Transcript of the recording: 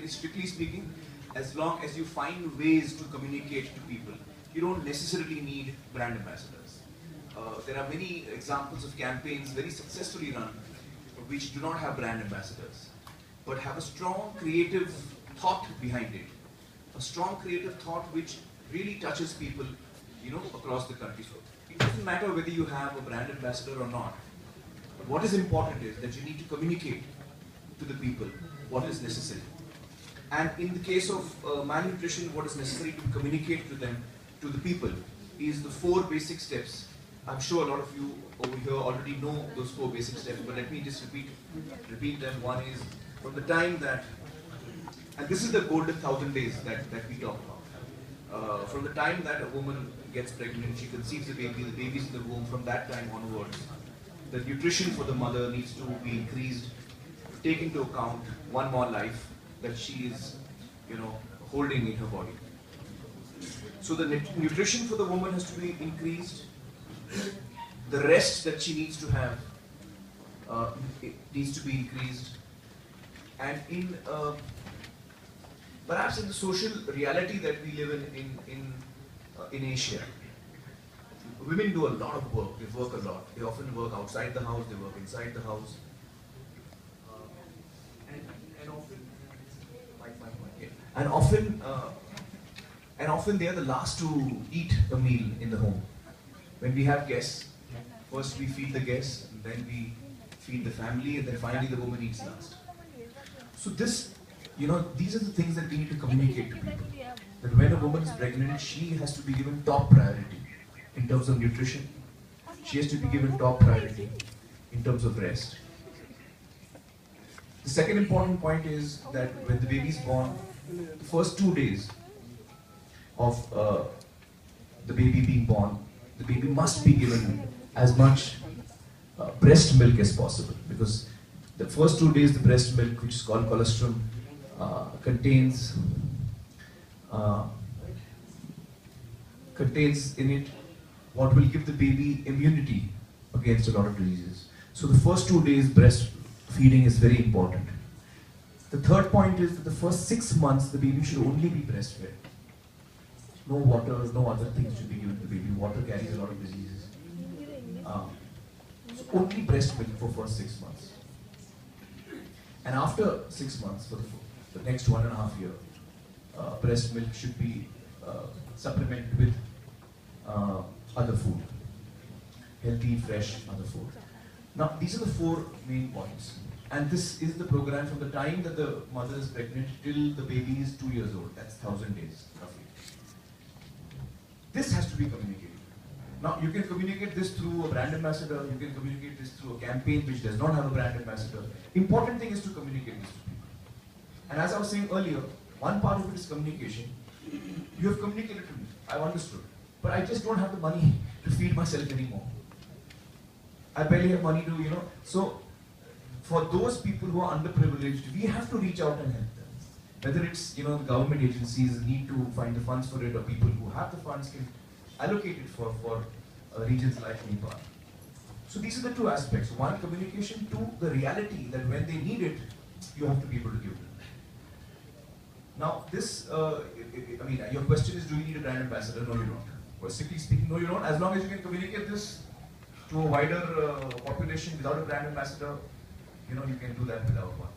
strictly speaking, as long as you find ways to communicate to people, you don't necessarily need brand ambassadors. There are many examples of campaigns very successfully run which do not have brand ambassadors, but have a strong creative thought behind it. A strong creative thought which really touches people, across the country. So it doesn't matter whether you have a brand ambassador or not. But what is important is that you need to communicate to the people what is necessary. And in the case of malnutrition, what is necessary to communicate to them, to the people, is the 4 basic steps. I'm sure a lot of you over here already know those 4 basic steps, but let me just repeat them. One is from the time that, and this is the golden 1,000 days that we talk about. From the time that a woman gets pregnant, she conceives the baby's in the womb, from that time onwards, the nutrition for the mother needs to be increased, to take into account one more life that she is, holding in her body. So the nutrition for the woman has to be increased. The rest that she needs to have it needs to be increased. And in perhaps in the social reality that we live in Asia, women do a lot of work. They work a lot. They often work outside the house. They work inside the house. And often they are the last to eat a meal in the home. When we have guests, first we feed the guests, and then we feed the family, and then finally the woman eats last. So this, these are the things that we need to communicate to people. That when a woman is pregnant, she has to be given top priority in terms of nutrition. She has to be given top priority in terms of rest. The second important point is that when the baby is born, the first 2 days of the baby being born, the baby must be given as much breast milk as possible, because the first 2 days the breast milk, which is called colostrum, contains in it what will give the baby immunity against a lot of diseases. So the first 2 days breastfeeding is very important. The third point is that the first 6 months the baby should only be breastfed. No water, no other things should be given to the baby. Water carries a lot of diseases. So only breast milk for first 6 months. And after 6 months, for the next 1.5 years, breast milk should be supplemented with other food. Healthy, fresh, other food. Now, these are the 4 main points. And this is the program from the time that the mother is pregnant till the baby is 2 years old. That's 1,000 days, roughly. This has to be communicated. Now, you can communicate this through a brand ambassador, you can communicate this through a campaign which does not have a brand ambassador. Important thing is to communicate this to people. And as I was saying earlier, one part of it is communication. You have communicated to me, I've understood. But I just don't have the money to feed myself anymore. I barely have money to, So, for those people who are underprivileged, we have to reach out and help them. Whether it's, the government agencies need to find the funds for it, or people who have the funds can allocate it for regions like Nepal. So these are the 2 aspects. One, communication. 2, the reality that when they need it, you have to be able to give them. Now this, your question is, do you need a brand ambassador? No, you don't. Well, strictly speaking, no, you don't. As long as you can communicate this to a wider population without a brand ambassador, you can do that without one.